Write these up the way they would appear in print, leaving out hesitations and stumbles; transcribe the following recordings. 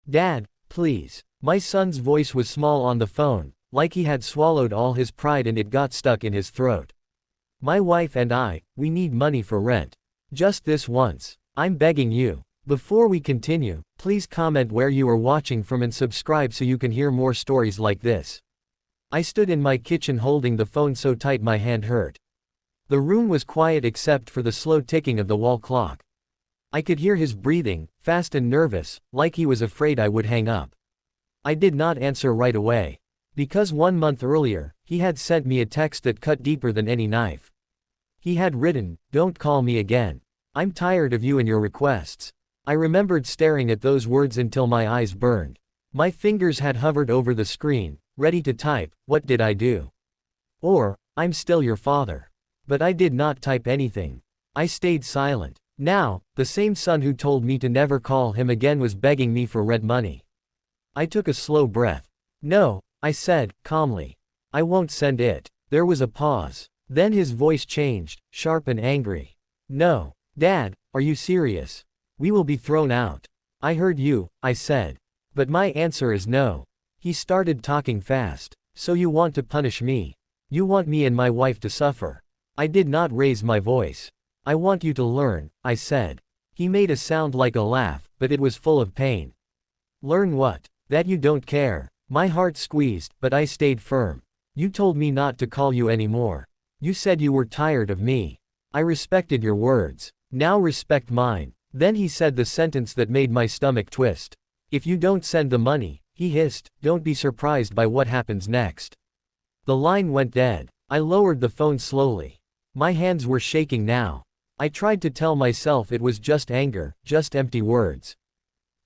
Dad, please. My son's voice was small on the phone, like he had swallowed all his pride and it got stuck in his throat. My wife and I, we need money for rent. Just this once. I'm begging you. Before we continue, please comment where you are watching from and subscribe so you can hear more stories like this. I stood in my kitchen holding the phone so tight my hand hurt. The room was quiet except for the slow ticking of the wall clock. I could hear his breathing, fast and nervous, like he was afraid I would hang up. I did not answer right away. Because 1 month earlier, he had sent me a text that cut deeper than any knife. He had written, "Don't call me again. I'm tired of you and your requests." I remembered staring at those words until my eyes burned. My fingers had hovered over the screen, ready to type, "What did I do?" Or, "I'm still your father." But I did not type anything. I stayed silent. Now, the same son who told me to never call him again was begging me for rent money. I took a slow breath. "No," I said, calmly. "I won't send it." There was a pause. Then his voice changed, sharp and angry. "No. Dad, are you serious? We will be thrown out." "I heard you," I said. "But my answer is no." He started talking fast. "So you want to punish me? You want me and my wife to suffer?" I did not raise my voice. "I want you to learn," I said. He made a sound like a laugh, but it was full of pain. "Learn what? That you don't care." My heart squeezed, but I stayed firm. "You told me not to call you anymore. You said you were tired of me. I respected your words. Now respect mine." Then he said the sentence that made my stomach twist. "If you don't send the money," he hissed, "don't be surprised by what happens next." The line went dead. I lowered the phone slowly. My hands were shaking now. I tried to tell myself it was just anger, just empty words.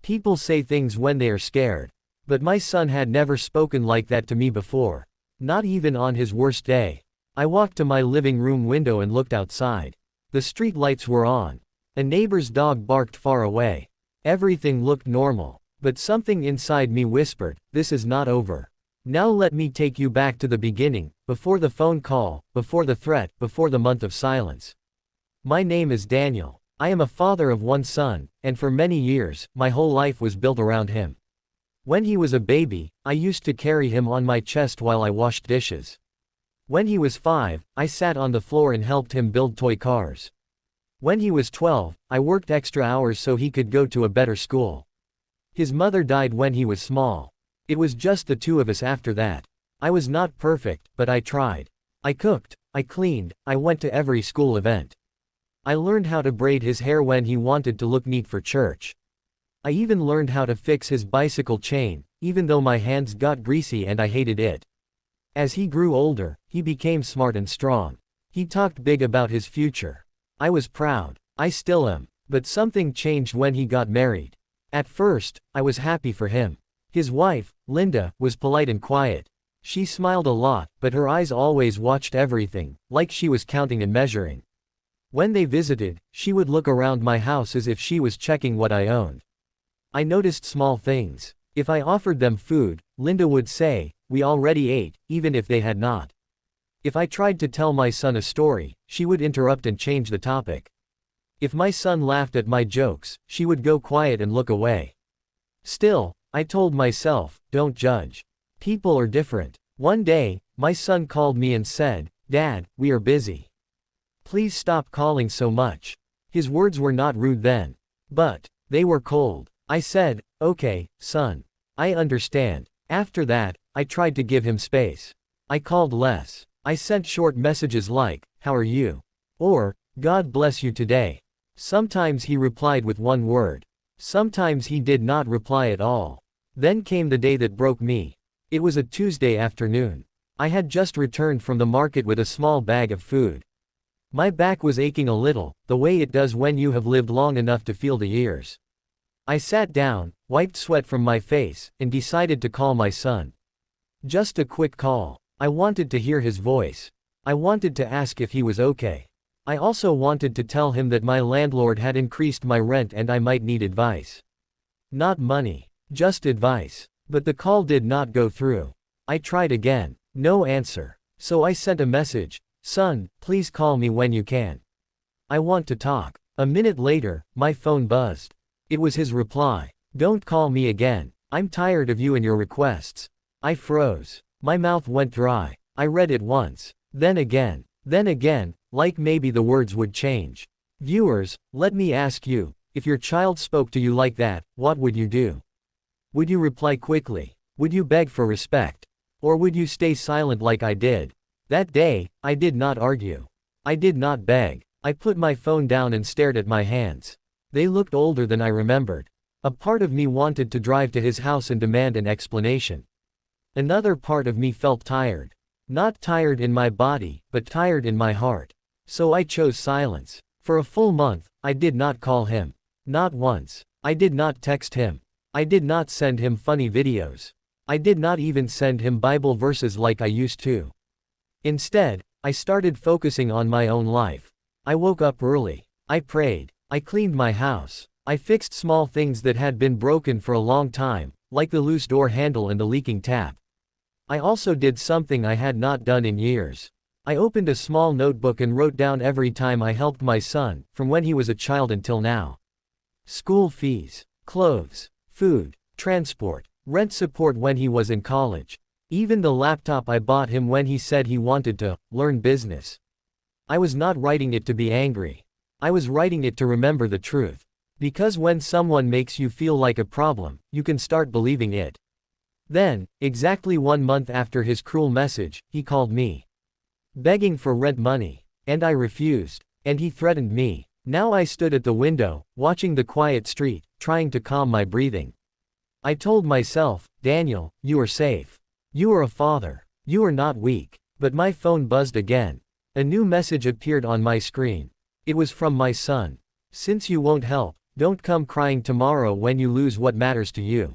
People say things when they are scared. But my son had never spoken like that to me before. Not even on his worst day. I walked to my living room window and looked outside. The street lights were on. A neighbor's dog barked far away. Everything looked normal. But something inside me whispered, "This is not over. Now let me take you back to the beginning, before the phone call, before the threat, before the month of silence. My name is Daniel. I am a father of one son, and for many years, my whole life was built around him. When he was a baby, I used to carry him on my chest while I washed dishes. When he was 5, I sat on the floor and helped him build toy cars. When he was 12, I worked extra hours so he could go to a better school. His mother died when he was small. It was just the two of us after that. I was not perfect, but I tried. I cooked, I cleaned, I went to every school event. I learned how to braid his hair when he wanted to look neat for church. I even learned how to fix his bicycle chain, even though my hands got greasy and I hated it. As he grew older, he became smart and strong. He talked big about his future. I was proud. I still am. But something changed when he got married. At first, I was happy for him. His wife, Linda, was polite and quiet. She smiled a lot, but her eyes always watched everything, like she was counting and measuring. When they visited, she would look around my house as if she was checking what I owned. I noticed small things. If I offered them food, Linda would say, "We already ate," even if they had not. If I tried to tell my son a story, she would interrupt and change the topic. If my son laughed at my jokes, she would go quiet and look away. Still, I told myself, don't judge. People are different. One day, my son called me and said, "Dad, we are busy. Please stop calling so much." His words were not rude then. But they were cold. I said, "Okay, son. I understand." After that, I tried to give him space. I called less. I sent short messages like, "How are you?" Or, "God bless you today." Sometimes he replied with one word. Sometimes he did not reply at all. Then came the day that broke me. It was a Tuesday afternoon. I had just returned from the market with a small bag of food. My back was aching a little, the way it does when you have lived long enough to feel the years. I sat down, wiped sweat from my face, and decided to call my son. Just a quick call. I wanted to hear his voice. I wanted to ask if he was okay. I also wanted to tell him that my landlord had increased my rent and I might need advice. Not money, just advice. But the call did not go through. I tried again. No answer. So I sent a message. "Son, please call me when you can. I want to talk." A minute later, my phone buzzed. It was his reply. Don't call me again. I'm tired of you and your requests. I froze. My mouth went dry. I read it once. Then again. Then again, like maybe the words would change. Viewers, let me ask you, if your child spoke to you like that, what would you do? Would you reply quickly? Would you beg for respect? Or would you stay silent like I did? That day, I did not argue. I did not beg. I put my phone down and stared at my hands. They looked older than I remembered. A part of me wanted to drive to his house and demand an explanation. Another part of me felt tired. Not tired in my body, but tired in my heart. So I chose silence. For a full month, I did not call him. Not once. I did not text him. I did not send him funny videos. I did not even send him Bible verses like I used to. Instead, I started focusing on my own life. I woke up early. I prayed. I cleaned my house. I fixed small things that had been broken for a long time, like the loose door handle and the leaking tap. I also did something I had not done in years. I opened a small notebook and wrote down every time I helped my son, from when he was a child until now. School fees, clothes, food, transport, rent support when he was in college. Even the laptop I bought him when he said he wanted to learn business. I was not writing it to be angry. I was writing it to remember the truth. Because when someone makes you feel like a problem, you can start believing it. Then, exactly 1 month after his cruel message, he called me, begging for rent money. And I refused. And he threatened me. Now I stood at the window, watching the quiet street, trying to calm my breathing. I told myself, Daniel, you are safe. You are a father. You are not weak. But my phone buzzed again. A new message appeared on my screen. It was from my son. Since you won't help, don't come crying tomorrow when you lose what matters to you.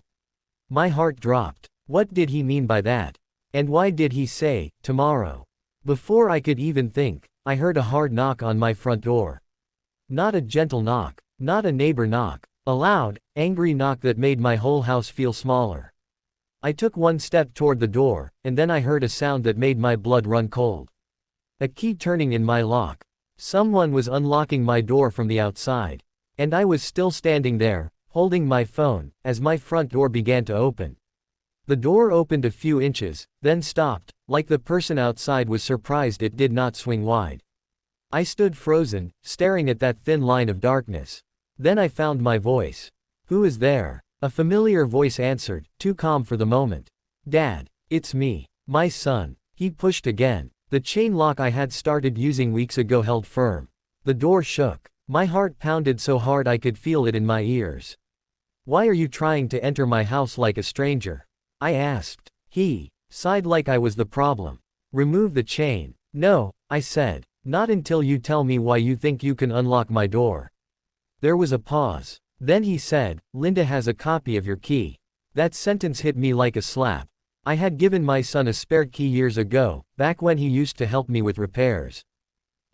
My heart dropped. What did he mean by that? And why did he say, tomorrow? Before I could even think, I heard a hard knock on my front door. Not a gentle knock. Not a neighbor knock. A loud, angry knock that made my whole house feel smaller. I took one step toward the door, and then I heard a sound that made my blood run cold. A key turning in my lock. Someone was unlocking my door from the outside. And I was still standing there, holding my phone, as my front door began to open. The door opened a few inches, then stopped, like the person outside was surprised it did not swing wide. I stood frozen, staring at that thin line of darkness. Then I found my voice. Who is there? A familiar voice answered, too calm for the moment. Dad, it's me, my son. He pushed again. The chain lock I had started using weeks ago held firm. The door shook. My heart pounded so hard I could feel it in my ears. Why are you trying to enter my house like a stranger? I asked. He sighed like I was the problem. Remove the chain. No, I said. Not until you tell me why you think you can unlock my door. There was a pause. Then he said, Linda has a copy of your key. That sentence hit me like a slap. I had given my son a spare key years ago, back when he used to help me with repairs.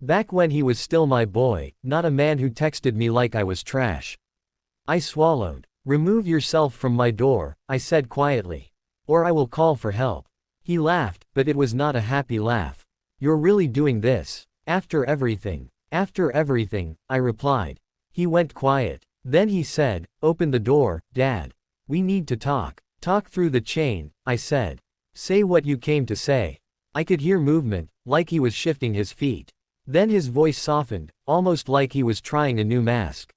Back when he was still my boy, not a man who texted me like I was trash. I swallowed. Remove yourself from my door, I said quietly. Or I will call for help. He laughed, but it was not a happy laugh. You're really doing this? After everything? After everything, I replied. He went quiet. Then he said, open the door, Dad. We need to talk. Talk through the chain, I said. Say what you came to say. I could hear movement, like he was shifting his feet. Then his voice softened, almost like he was trying a new mask.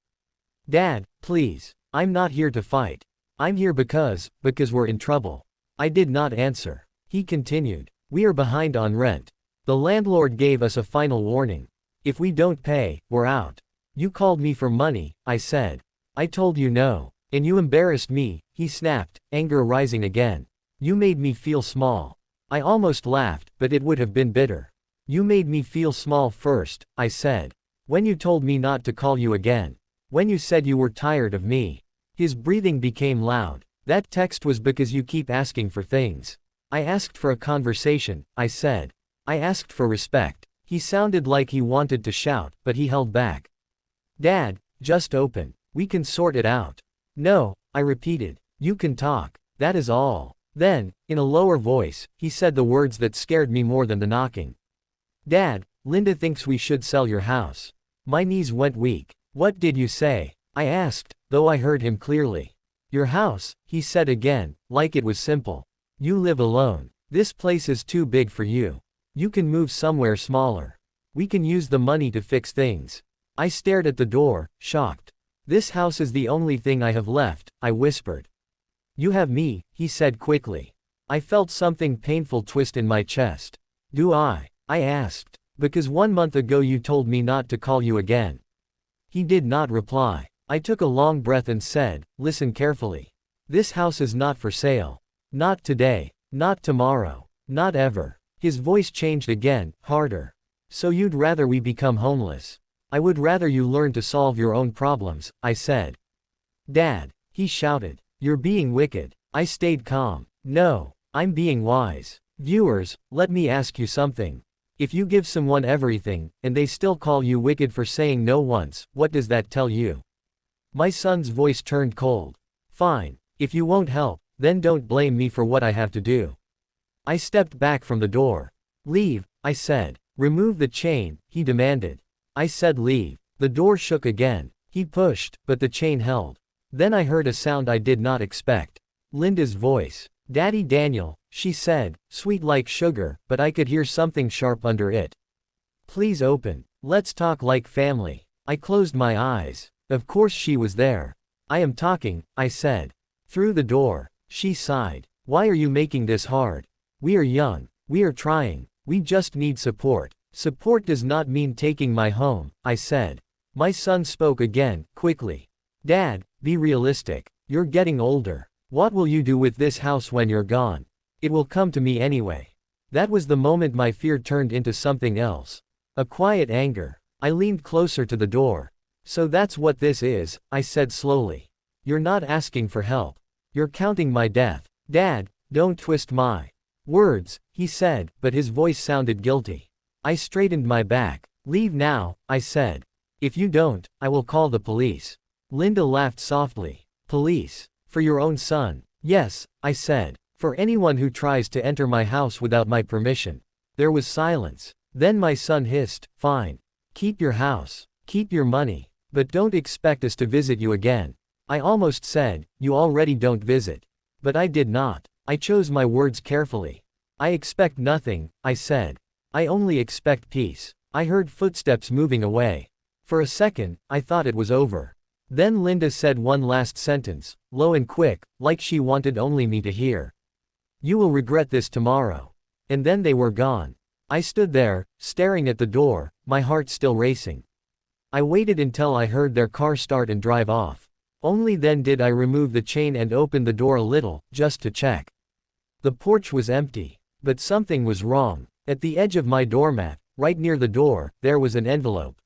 Dad, please. I'm not here to fight. I'm here because we're in trouble. I did not answer. He continued. We are behind on rent. The landlord gave us a final warning. If we don't pay, we're out. You called me for money, I said. I told you no. And you embarrassed me, he snapped, anger rising again. You made me feel small. I almost laughed, but it would have been bitter. You made me feel small first, I said. When you told me not to call you again. When you said you were tired of me. His breathing became loud. That text was because you keep asking for things. I asked for a conversation, I said. I asked for respect. He sounded like he wanted to shout, but he held back. Dad, just open. We can sort it out. No, I repeated. You can talk. That is all. Then, in a lower voice, he said the words that scared me more than the knocking. Dad, Linda thinks we should sell your house. My knees went weak. What did you say? I asked, though I heard him clearly. Your house, he said again, like it was simple. You live alone. This place is too big for you. You can move somewhere smaller. We can use the money to fix things. I stared at the door, shocked. This house is the only thing I have left, I whispered. You have me, he said quickly. I felt something painful twist in my chest. Do I? I asked. Because 1 month ago you told me not to call you again. He did not reply. I took a long breath and said, listen carefully. This house is not for sale. Not today. Not tomorrow. Not ever. His voice changed again, harder. So you'd rather we become homeless? I would rather you learn to solve your own problems, I said. Dad, he shouted. You're being wicked. I stayed calm. No, I'm being wise. Viewers, let me ask you something. If you give someone everything, and they still call you wicked for saying no once, what does that tell you? My son's voice turned cold. Fine. If you won't help, then don't blame me for what I have to do. I stepped back from the door. Leave, I said. Remove the chain, he demanded. I said leave. The door shook again. He pushed, but the chain held. Then I heard a sound I did not expect. Linda's voice. Daddy Daniel, she said, sweet like sugar, but I could hear something sharp under it. Please open. Let's talk like family. I closed my eyes. Of course she was there. I am talking, I said. Through the door. She sighed. Why are you making this hard? We are young. We are trying. We just need support. Support does not mean taking my home, I said. My son spoke again, quickly. Dad, be realistic. You're getting older. What will you do with this house when you're gone? It will come to me anyway. That was the moment my fear turned into something else. A quiet anger. I leaned closer to the door. So that's what this is, I said slowly. You're not asking for help. You're counting my death. Dad, don't twist my words, he said, but his voice sounded guilty. I straightened my back. Leave now, I said. If you don't, I will call the police. Linda laughed softly. Police? For your own son? Yes, I said. For anyone who tries to enter my house without my permission. There was silence. Then my son hissed, fine. Keep your house. Keep your money. But don't expect us to visit you again. I almost said, you already don't visit. But I did not. I chose my words carefully. I expect nothing, I said. I only expect peace. I heard footsteps moving away. For a second, I thought it was over. Then Linda said one last sentence, low and quick, like she wanted only me to hear. You will regret this tomorrow. And then they were gone. I stood there, staring at the door, my heart still racing. I waited until I heard their car start and drive off. Only then did I remove the chain and open the door a little, just to check. The porch was empty. But something was wrong. At the edge of my doormat, right near the door, there was an envelope.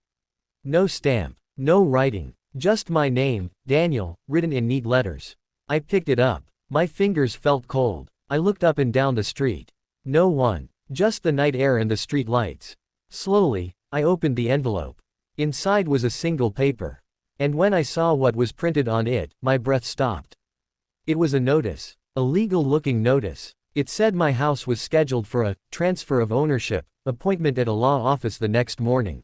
No stamp. No writing. Just my name, Daniel, written in neat letters. I picked it up. My fingers felt cold. I looked up and down the street. No one. Just the night air and the street lights. Slowly, I opened the envelope. Inside was a single paper. And when I saw what was printed on it, my breath stopped. It was a notice. A legal-looking notice. It said my house was scheduled for a transfer of ownership appointment at a law office the next morning.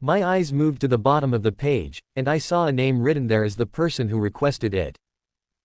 My eyes moved to the bottom of the page, and I saw a name written there as the person who requested it.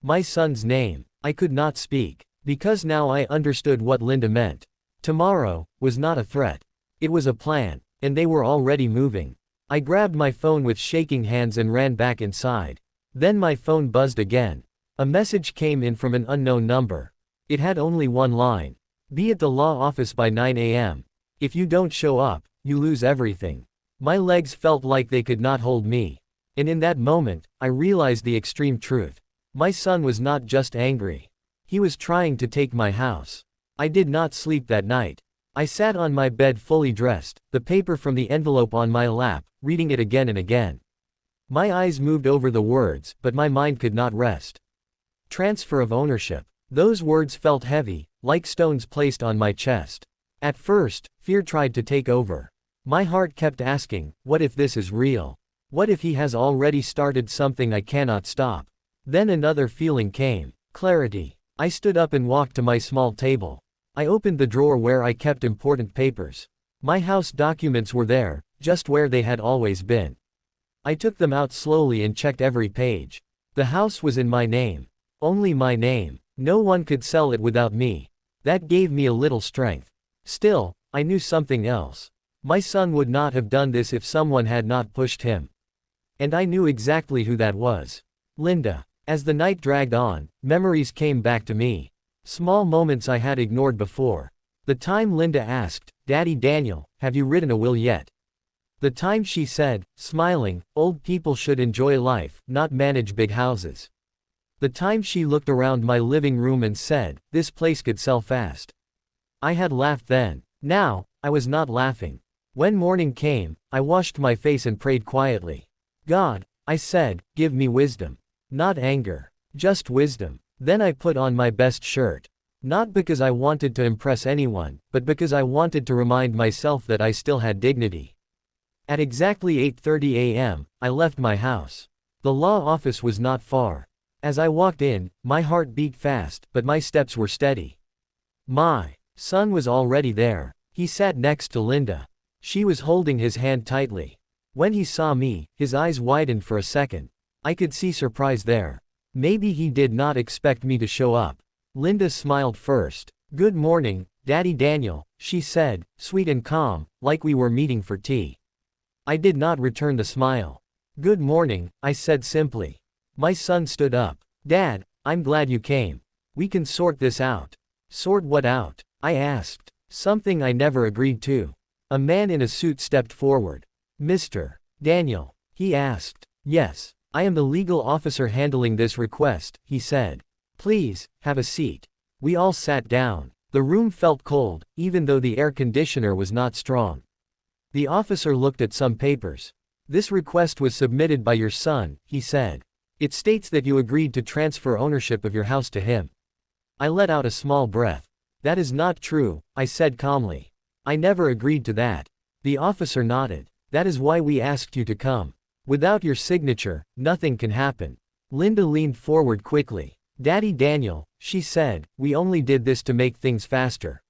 My son's name. I could not speak. Because now I understood what Linda meant. Tomorrow was not a threat. It was a plan, and they were already moving. I grabbed my phone with shaking hands and ran back inside. Then my phone buzzed again. A message came in from an unknown number. It had only one line. Be at the law office by 9 a.m. If you don't show up, you lose everything. My legs felt like they could not hold me. And in that moment, I realized the extreme truth. My son was not just angry. He was trying to take my house. I did not sleep that night. I sat on my bed fully dressed, the paper from the envelope on my lap, reading it again and again. My eyes moved over the words, but my mind could not rest. Transfer of ownership. Those words felt heavy, like stones placed on my chest. At first, fear tried to take over. My heart kept asking, what if this is real? What if he has already started something I cannot stop? Then another feeling came. Clarity. I stood up and walked to my small table. I opened the drawer where I kept important papers. My house documents were there, just where they had always been. I took them out slowly and checked every page. The house was in my name. Only my name. No one could sell it without me. That gave me a little strength. Still, I knew something else. My son would not have done this if someone had not pushed him. And I knew exactly who that was. Linda. As the night dragged on, memories came back to me. Small moments I had ignored before. The time Linda asked, "Daddy Daniel, have you written a will yet?" The time she said, smiling, "Old people should enjoy life, not manage big houses." The time she looked around my living room and said, "This place could sell fast." I had laughed then. Now, I was not laughing. When morning came, I washed my face and prayed quietly. "God," I said, "give me wisdom. Not anger. Just wisdom." Then I put on my best shirt. Not because I wanted to impress anyone, but because I wanted to remind myself that I still had dignity. At exactly 8:30 a.m., I left my house. The law office was not far. As I walked in, my heart beat fast, but my steps were steady. My son was already there. He sat next to Linda. She was holding his hand tightly. When he saw me, his eyes widened for a second. I could see surprise there. Maybe he did not expect me to show up. Linda smiled first. "Good morning, Daddy Daniel," she said, sweet and calm, like we were meeting for tea. I did not return the smile. "Good morning," I said simply. My son stood up. "Dad, I'm glad you came. We can sort this out." "Sort what out?" I asked. Something I never agreed to. A man in a suit stepped forward. "Mr. Daniel?" he asked. "Yes. I am the legal officer handling this request," he said. "Please, have a seat." We all sat down. The room felt cold, even though the air conditioner was not strong. The officer looked at some papers. "This request was submitted by your son," he said. "It states that you agreed to transfer ownership of your house to him." I let out a small breath. "That is not true," I said calmly. "I never agreed to that." The officer nodded. "That is why we asked you to come. Without your signature, nothing can happen." Linda leaned forward quickly. "Daddy Daniel," she said, "we only did this to make things faster.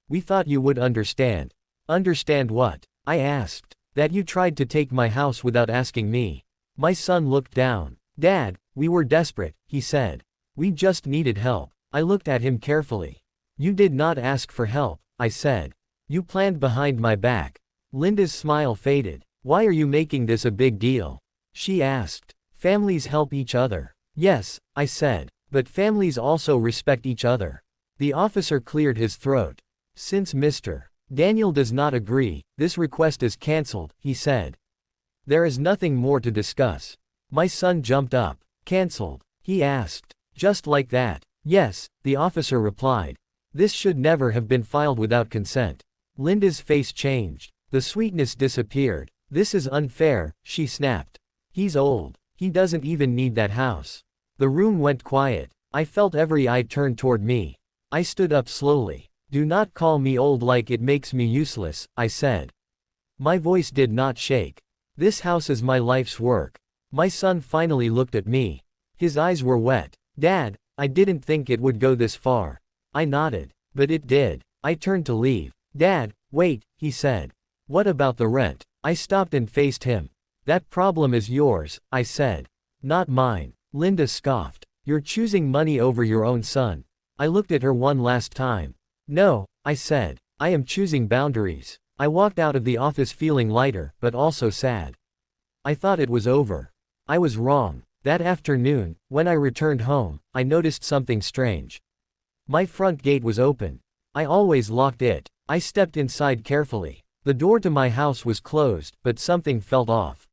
We thought you would understand." "Understand what?" I asked. "That you tried to take my house without asking me." My son looked down. "Dad, we were desperate," he said. "We just needed help." I looked at him carefully. "You did not ask for help," I said. "You planned behind my back." Linda's smile faded. "Why are you making this a big deal?" she asked. "Families help each other." "Yes," I said. "But families also respect each other." The officer cleared his throat. "Since Mr. Daniel does not agree, this request is cancelled," he said. "There is nothing more to discuss." My son jumped up. "Cancelled?" he asked. "Just like that?" "Yes," the officer replied. "This should never have been filed without consent." Linda's face changed. The sweetness disappeared. "This is unfair," she snapped. "He's old. He doesn't even need that house." The room went quiet. I felt every eye turn toward me. I stood up slowly. "Do not call me old like it makes me useless," I said. My voice did not shake. "This house is my life's work." My son finally looked at me. His eyes were wet. "Dad, I didn't think it would go this far." I nodded. "But it did." I turned to leave. "Dad, wait," he said. "What about the rent?" I stopped and faced him. "That problem is yours," I said. "Not mine." Linda scoffed. "You're choosing money over your own son." I looked at her one last time. "No," I said. "I am choosing boundaries." I walked out of the office feeling lighter, but also sad. I thought it was over. I was wrong. That afternoon, when I returned home, I noticed something strange. My front gate was open. I always locked it. I stepped inside carefully. The door to my house was closed, but something felt off.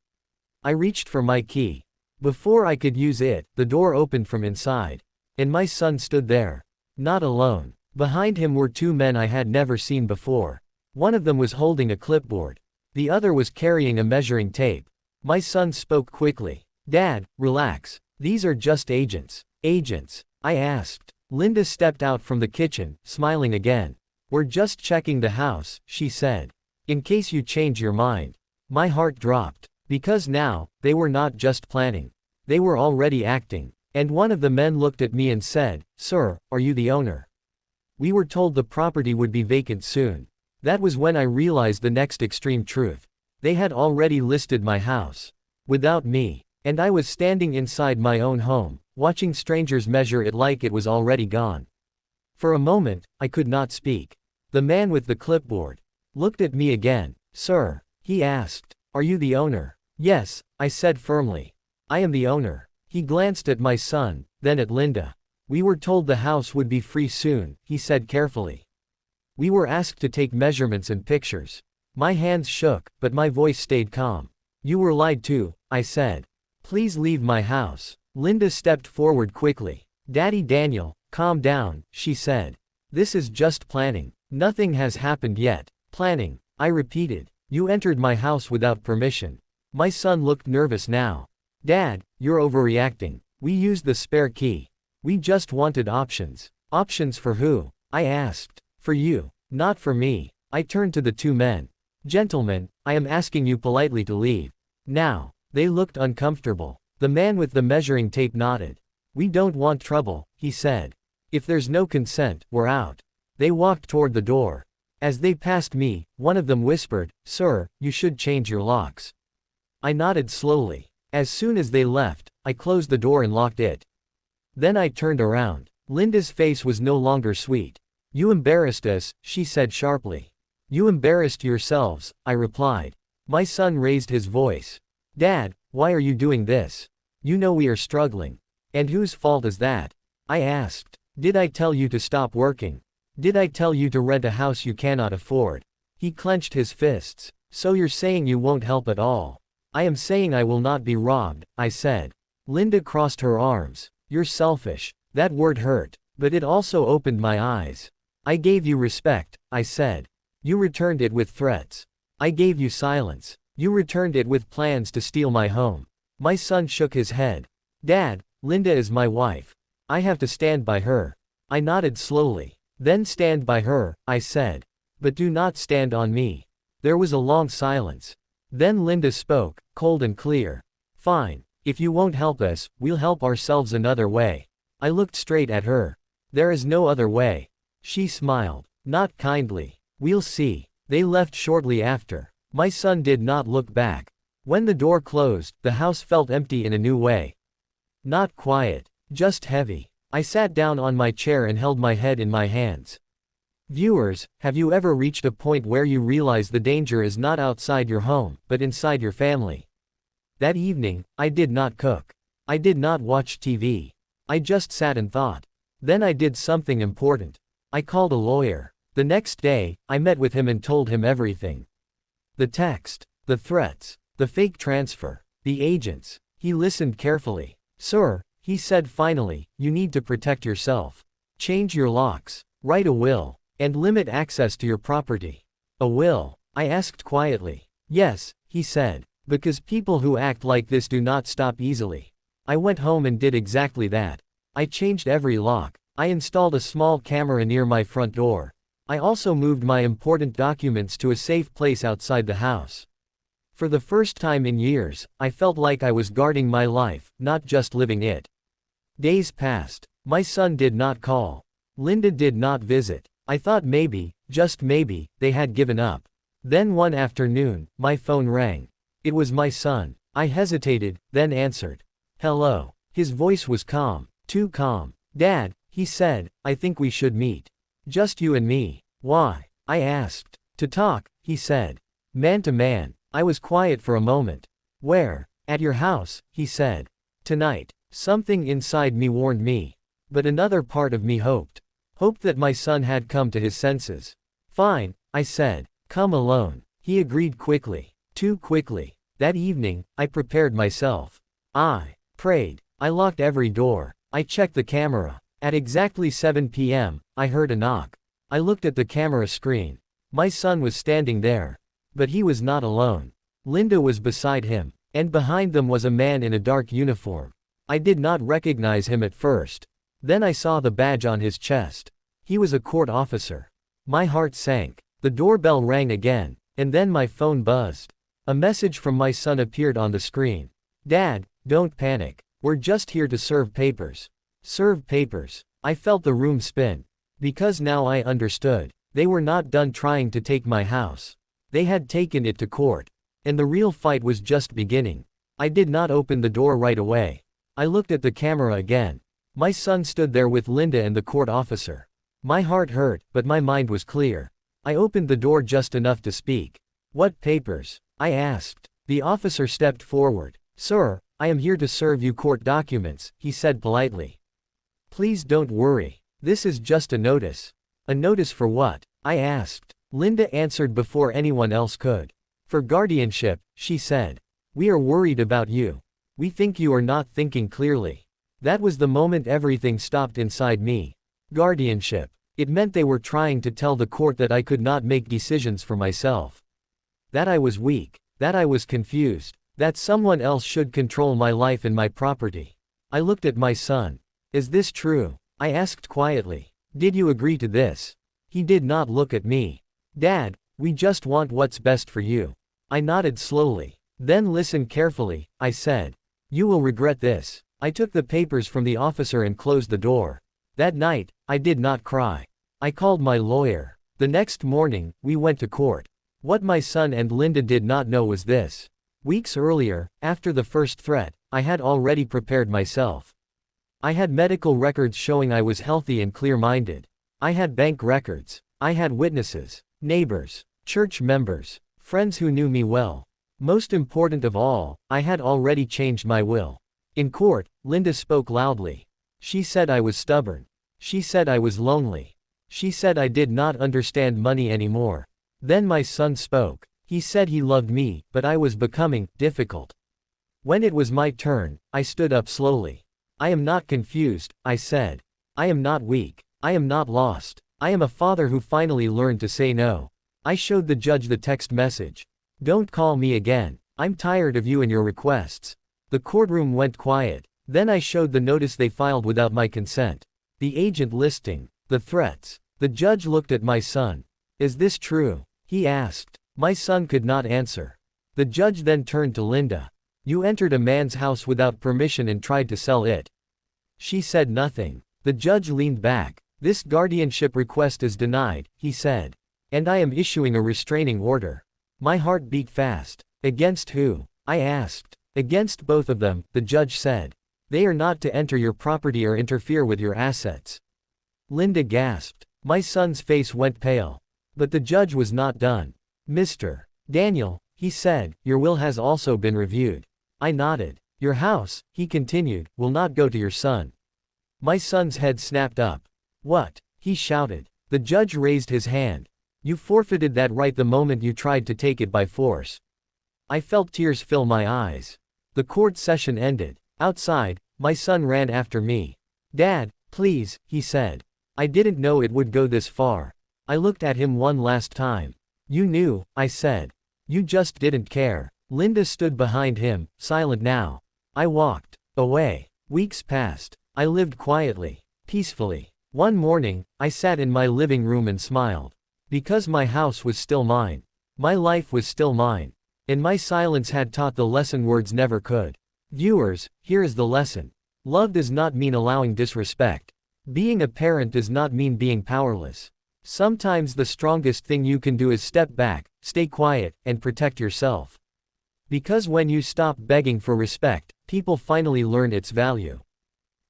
I reached for my key. Before I could use it, the door opened from inside. And my son stood there. Not alone. Behind him were two men I had never seen before. One of them was holding a clipboard. The other was carrying a measuring tape. My son spoke quickly. "Dad, relax. These are just agents." "Agents?" I asked. Linda stepped out from the kitchen, smiling again. "We're just checking the house," she said. "In case you change your mind." My heart dropped. Because now, they were not just planning. They were already acting. And one of the men looked at me and said, "Sir, are you the owner?" We were told the property would be vacant soon. That was when I realized the next extreme truth. They had already listed my house. Without me. And I was standing inside my own home, watching strangers measure it like it was already gone. For a moment, I could not speak. The man with the clipboard looked at me again. Sir, he asked, are you the owner? Yes, I said firmly. I am the owner. He glanced at my son, then at Linda. We were told the house would be free soon, he said carefully. We were asked to take measurements and pictures. My hands shook, but my voice stayed calm. You were lied to, I said. Please leave my house. Linda stepped forward quickly. Daddy Daniel, calm down, she said. This is just planning. Nothing has happened yet. Planning, I repeated. You entered my house without permission. My son looked nervous now. Dad, you're overreacting. We used the spare key. We just wanted options. Options for who? I asked. For you. Not for me. I turned to the two men. Gentlemen, I am asking you politely to leave. Now. They looked uncomfortable. The man with the measuring tape nodded. We don't want trouble, he said. If there's no consent, we're out. They walked toward the door. As they passed me, one of them whispered, Sir, you should change your locks. I nodded slowly. As soon as they left, I closed the door and locked it. Then I turned around. Linda's face was no longer sweet. You embarrassed us, she said sharply. You embarrassed yourselves, I replied. My son raised his voice. Dad, why are you doing this? You know we are struggling. And whose fault is that? I asked. Did I tell you to stop working? Did I tell you to rent a house you cannot afford? He clenched his fists. So you're saying you won't help at all? I am saying I will not be robbed, I said. Linda crossed her arms. You're selfish. That word hurt, but it also opened my eyes. I gave you respect, I said. You returned it with threats. I gave you silence. You returned it with plans to steal my home. My son shook his head. Dad, Linda is my wife. I have to stand by her. I nodded slowly. Then stand by her, I said. But do not stand on me. There was a long silence. Then Linda spoke, cold and clear. Fine. If you won't help us, we'll help ourselves another way. I looked straight at her. There is no other way. She smiled. Not kindly. We'll see. They left shortly after. My son did not look back. When the door closed, the house felt empty in a new way. Not quiet. Just heavy. I sat down on my chair and held my head in my hands. Viewers, have you ever reached a point where you realize the danger is not outside your home, but inside your family? That evening, I did not cook. I did not watch TV. I just sat and thought. Then I did something important. I called a lawyer. The next day, I met with him and told him everything. The text, the threats, the fake transfer, the agents. He listened carefully. Sir, he said finally, you need to protect yourself. Change your locks, write a will, and limit access to your property. A will? I asked quietly. Yes, he said. Because people who act like this do not stop easily. I went home and did exactly that. I changed every lock. I installed a small camera near my front door. I also moved my important documents to a safe place outside the house. For the first time in years, I felt like I was guarding my life, not just living it. Days passed. My son did not call. Linda did not visit. I thought maybe, just maybe, they had given up. Then one afternoon, my phone rang. It was my son. I hesitated, then answered. Hello. His voice was calm, too calm. Dad, he said, I think we should meet. Just you and me. Why? I asked. To talk, he said. Man to man. I was quiet for a moment. Where? At your house, he said. Tonight. Something inside me warned me. But another part of me hoped. Hoped that my son had come to his senses. Fine, I said. Come alone. He agreed quickly. Too quickly. That evening, I prepared myself. I prayed. I locked every door. I checked the camera. At exactly 7 p.m., I heard a knock. I looked at the camera screen. My son was standing there. But he was not alone. Linda was beside him. And behind them was a man in a dark uniform. I did not recognize him at first. Then I saw the badge on his chest. He was a court officer. My heart sank. The doorbell rang again. And then my phone buzzed. A message from my son appeared on the screen. Dad, don't panic. We're just here to serve papers. Serve papers. I felt the room spin. Because now I understood. They were not done trying to take my house. They had taken it to court. And the real fight was just beginning. I did not open the door right away. I looked at the camera again. My son stood there with Linda and the court officer. My heart hurt, but my mind was clear. I opened the door just enough to speak. "What papers?" I asked. The officer stepped forward. "Sir, I am here to serve you court documents," he said politely. "Please don't worry. This is just a notice." "A notice for what?" I asked. Linda answered before anyone else could. "For guardianship," she said. "We are worried about you. We think you are not thinking clearly." That was the moment everything stopped inside me. Guardianship. It meant they were trying to tell the court that I could not make decisions for myself. That I was weak. That I was confused. That someone else should control my life and my property. I looked at my son. "Is this true?" I asked quietly. "Did you agree to this?" He did not look at me. "Dad, we just want what's best for you." I nodded slowly. "Then listen carefully," I said. "You will regret this." I took the papers from the officer and closed the door. That night, I did not cry. I called my lawyer. The next morning, we went to court. What my son and Linda did not know was this. Weeks earlier, after the first threat, I had already prepared myself. I had medical records showing I was healthy and clear-minded. I had bank records. I had witnesses, neighbors, church members, friends who knew me well. Most important of all, I had already changed my will. In court, Linda spoke loudly. She said I was stubborn. She said I was lonely. She said I did not understand money anymore. Then my son spoke. He said he loved me, but I was becoming difficult. When it was my turn, I stood up slowly. "I am not confused," I said. "I am not weak. I am not lost. I am a father who finally learned to say no." I showed the judge the text message. "Don't call me again. I'm tired of you and your requests." The courtroom went quiet. Then I showed the notice they filed without my consent. The agent listing. The threats. The judge looked at my son. "Is this true?" he asked. My son could not answer. The judge then turned to Linda. "You entered a man's house without permission and tried to sell it." She said nothing. The judge leaned back. "This guardianship request is denied," he said. "And I am issuing a restraining order." My heart beat fast. "Against who?" I asked. "Against both of them," the judge said. "They are not to enter your property or interfere with your assets." Linda gasped. My son's face went pale. But the judge was not done. "Mr. Daniel," he said, "your will has also been reviewed." I nodded. "Your house," he continued, "will not go to your son." My son's head snapped up. "What?" he shouted. The judge raised his hand. "You forfeited that right the moment you tried to take it by force." I felt tears fill my eyes. The court session ended. Outside, my son ran after me. "Dad, please," he said. I didn't know it would go this far. I looked at him one last time. "You knew," I said. "You just didn't care." Linda stood behind him, silent now. I walked away. Weeks passed. I lived quietly, peacefully. One morning, I sat in my living room and smiled. Because my house was still mine. My life was still mine. And my silence had taught the lesson words never could. Viewers, here is the lesson. Love does not mean allowing disrespect. Being a parent does not mean being powerless. Sometimes the strongest thing you can do is step back, stay quiet, and protect yourself. Because when you stop begging for respect, people finally learn its value.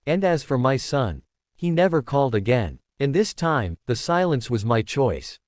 And as for my son, he never called again. And this time, the silence was my choice.